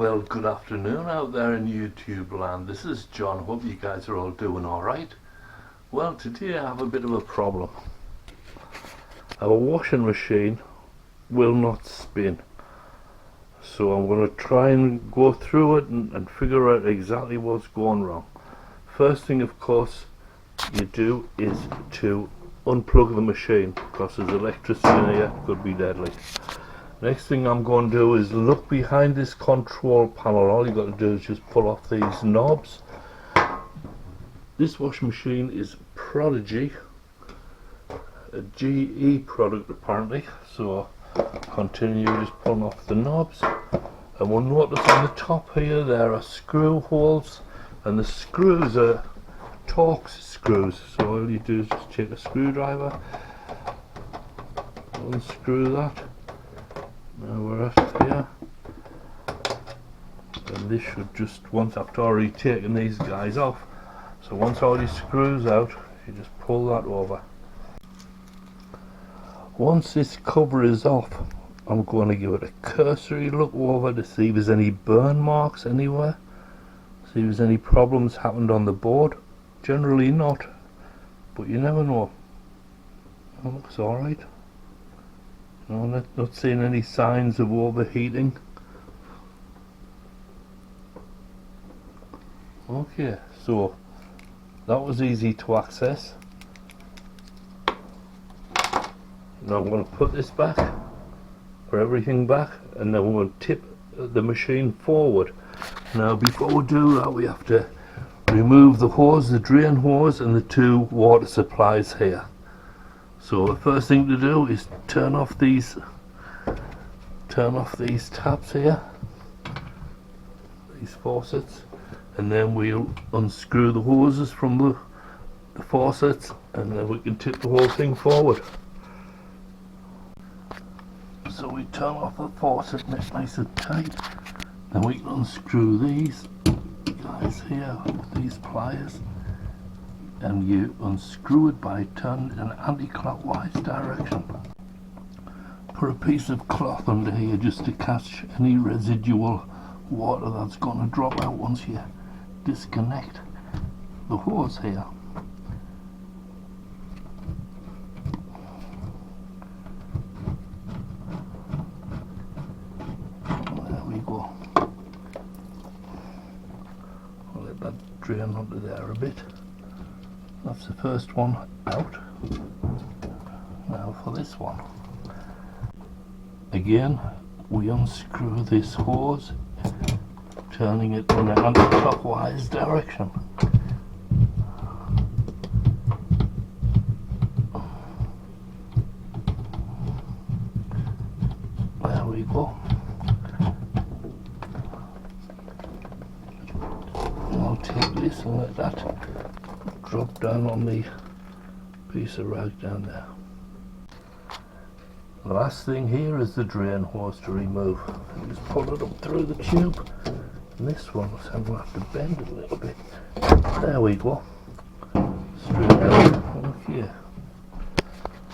Well, good afternoon out there in YouTube land. This is John. Hope you guys are all doing alright. Well, today I have a bit of a problem. Our washing machine will not spin. So I'm going to try and go through it and figure out exactly what's going wrong. First thing, of course, you do is to unplug the machine because there's electricity in here, could be deadly. Next thing I'm going to do is look behind this control panel. All you've got to do is just pull off these knobs. This washing machine is Prodigy, a GE product apparently, so continue just pulling off the knobs, and we'll notice on the top here there are screw holes, and the screws are Torx screws, so all you do is just take a screwdriver, unscrew that. Now we're at here, and this should just, once after already taken these guys off, so once all these screws out, you just pull that over. Once this cover is off, I'm going to give it a cursory look over to see if there's any burn marks anywhere, see if there's any problems happened on the board. Generally not, but you never know. It looks alright. No, not seeing any signs of overheating. Okay, so that was easy to access. Now I'm going to put this back, put everything back, and then we're going to tip the machine forward. Now before we do that, we have to remove the hose, the drain hose, and the two water supplies here. So the first thing to do is turn off these taps here, these faucets, and then we'll unscrew the hoses from the faucets, and then we can tip the whole thing forward. So we turn off the faucet nice and tight, then we can unscrew these guys here with these pliers, and you unscrew it by turning in an anti-clockwise direction. Put a piece of cloth under here just to catch any residual water that's going to drop out once you disconnect the hose here. There we go. I'll let that drain under there a bit. That's the first one out. Now for this one. Again, we unscrew this hose, turning it in an anti-clockwise direction. There we go. And I'll take this and let that drop down on the piece of rag down there. The last thing here is the drain hose to remove. Just pull it up through the tube. And this one, so I'm going to have to bend it a little bit. There we go. Straight out. Okay.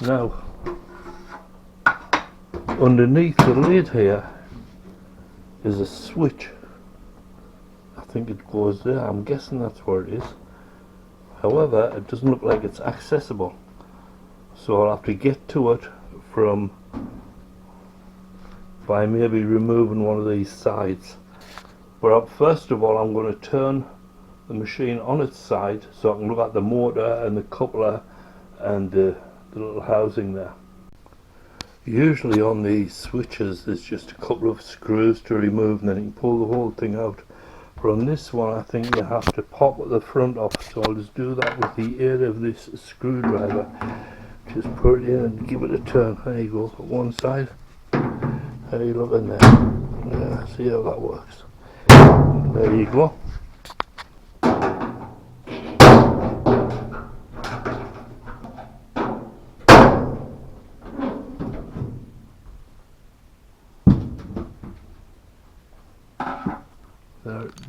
Now, underneath the lid here is a switch. I think it goes there. I'm guessing that's where it is. However, it doesn't look like it's accessible, so I'll have to get to it by maybe removing one of these sides. But first of all, I'm going to turn the machine on its side so I can look at the motor and the coupler and the little housing there. Usually on these switches there's just a couple of screws to remove and then you can pull the whole thing out. But on this one I think you have to pop the front off, so I'll just do that with the aid of this screwdriver. Just put it in and give it a turn. There you go, on one side. How you looking there? Yeah, see how that works. There you go.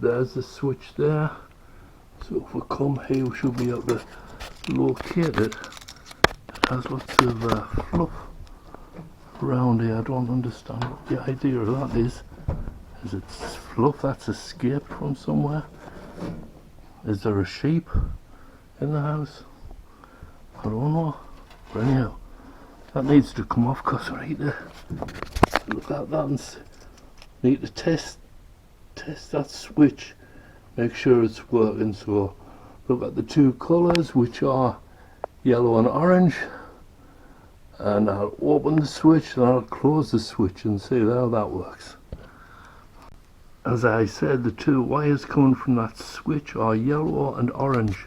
There's the switch there. So if we come here, we should be able to locate it. It has lots of fluff around here. I don't understand what the idea of that is. It's fluff that's escaped from somewhere. Is there a sheep in the house? I don't know. But anyhow, that needs to come off because I need to look at that and need to test that switch, make sure it's working. So look at the two colours, which are yellow and orange, and I'll open the switch and I'll close the switch and see how that works. As I said, the two wires coming from that switch are yellow and orange.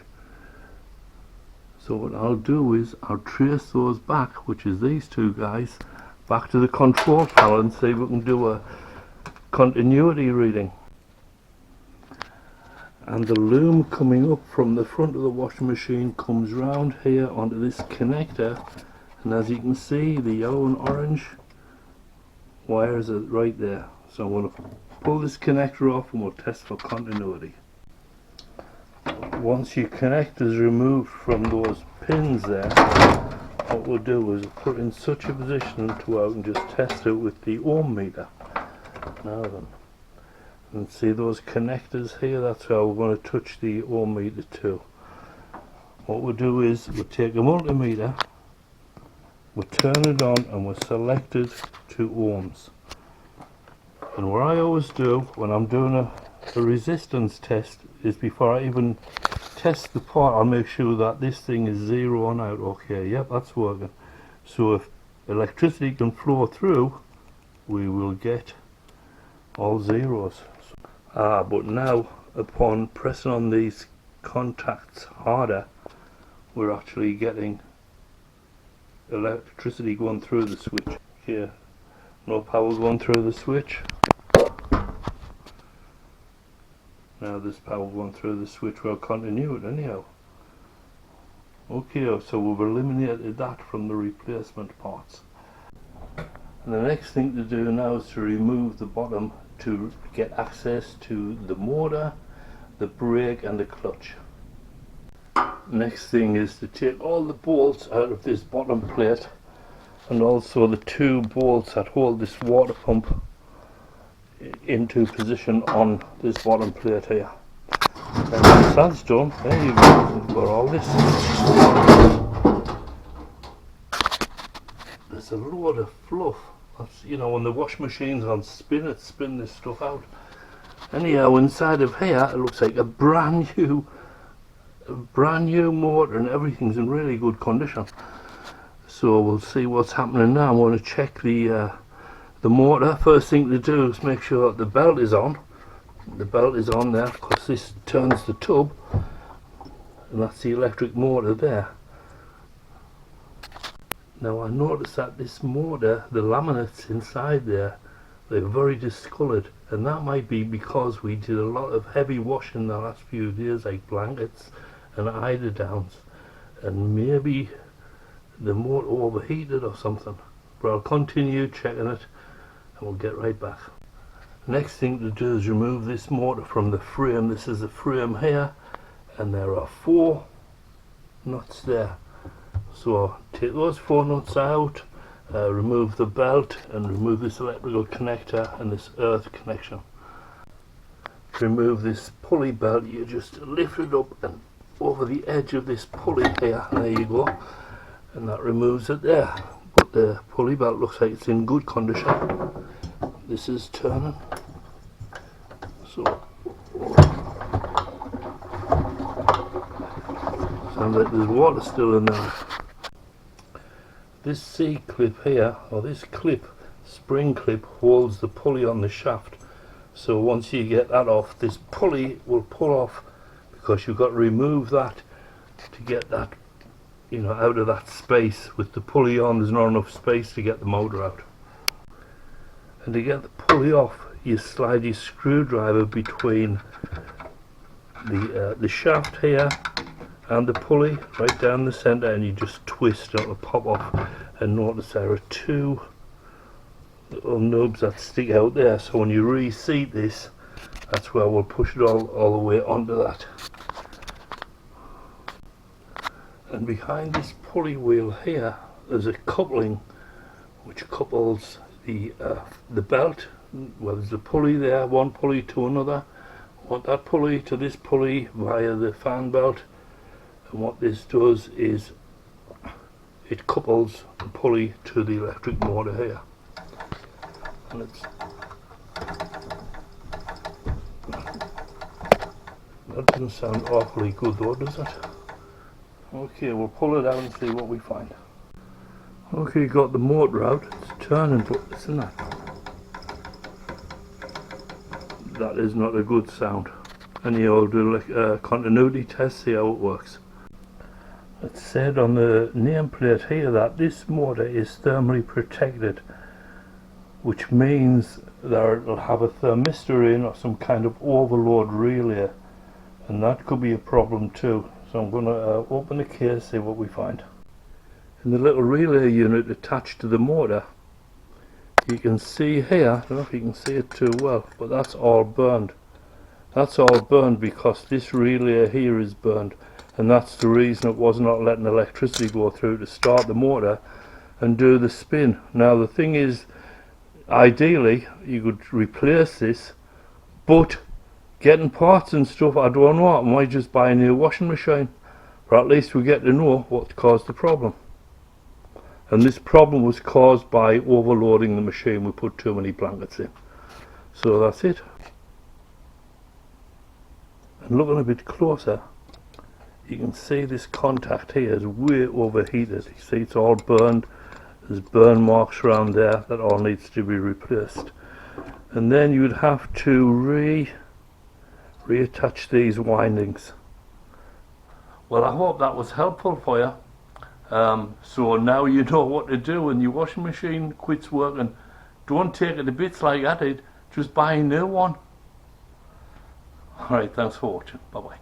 So what I'll do is I'll trace those back, which is these two guys, back to the control panel and see if we can do a continuity reading. And the loom coming up from the front of the washing machine comes round here onto this connector, and as you can see, the yellow and orange wires are right there. So I'm going to pull this connector off and we'll test for continuity. Once your connector is removed from those pins there, what we'll do is put it in such a position to where we can just test it with the ohm meter. Now then, and see those connectors here, that's how we're going to touch the ohm meter too. What we'll do is we'll take a multimeter, we'll turn it on and we'll select it to ohms. And what I always do when I'm doing a resistance test is before I even test the part, I'll make sure that this thing is zero on out. Okay, yep, that's working. So if electricity can flow through, we will get all zeros. But now upon pressing on these contacts harder, we're actually getting electricity going through the switch. Here, no power going through the switch. Now this power going through the switch will continue it anyhow. Okay, so we've eliminated that from the replacement parts. And the next thing to do now is to remove the bottom to get access to the motor, the brake and the clutch. Next thing is to take all the bolts out of this bottom plate, and also the two bolts that hold this water pump into position on this bottom plate here. And once that's done, there you go, we've got all this. There's a load of fluff. That's, you know, when the wash machine's on spin, it spin this stuff out. Anyhow, inside of here it looks like a brand new motor, and everything's in really good condition. So we'll see what's happening now. I'm going to check the motor. First thing to do is make sure that the belt is on. The belt is on there because this turns the tub, and that's the electric motor there. Now I noticed that this motor, the laminates inside there, they're very discoloured, and that might be because we did a lot of heavy washing the last few days, like blankets and eider-downs, and maybe the motor overheated or something. But I'll continue checking it and we'll get right back. Next thing to do is remove this motor from the frame. This is the frame here, and there are 4 nuts there. So take those 4 nuts out, remove the belt and remove this electrical connector and this earth connection. To remove this pulley belt, you just lift it up and over the edge of this pulley here, and there you go, and that removes it there. But the pulley belt looks like it's in good condition. This is turning, so sounds like there's water still in there. This C-clip here, or this clip, spring clip, holds the pulley on the shaft. So once you get that off, this pulley will pull off, because you've got to remove that to get that, you know, out of that space. With the pulley on, there's not enough space to get the motor out. And to get the pulley off, you slide your screwdriver between the shaft here and the pulley right down the center, and you just twist, and it'll pop off. And notice there are 2 little nubs that stick out there, so when you reseat this, that's where we'll push it all the way onto that. And behind this pulley wheel here, there's a coupling which couples the belt well, there's a pulley there, one pulley to another. I want that pulley to this pulley via the fan belt, and what this does is it couples the pulley to the electric motor here. And that doesn't sound awfully good though, does it? Okay, we'll pull it out and see what we find. Okay, got the motor out, it's turning, but listen to that. That is not a good sound. And you'll do like a continuity test, see how it works. It said on the nameplate here that this motor is thermally protected, which means that it'll have a thermistor in or some kind of overload relay, and that could be a problem too. So I'm going to open the case, see what we find. In the little relay unit attached to the motor, you can see here, I don't know if you can see it too well, but that's all burned. That's all burned because this relay here is burned, and that's the reason it was not letting electricity go through to start the motor and do the spin. Now the thing is, ideally you could replace this, but getting parts and stuff, I don't know, I might just buy a new washing machine, but at least we get to know what caused the problem. And this problem was caused by overloading the machine. We put too many blankets in. So that's it. And looking a bit closer, you can see this contact here is way overheated. You see it's all burned. There's burn marks around there. That all needs to be replaced. And then you'd have to reattach these windings. Well, I hope that was helpful for you. So now you know what to do when your washing machine quits working. Don't take it to bits like I did, just buy a new one. Alright, thanks for watching. Bye bye.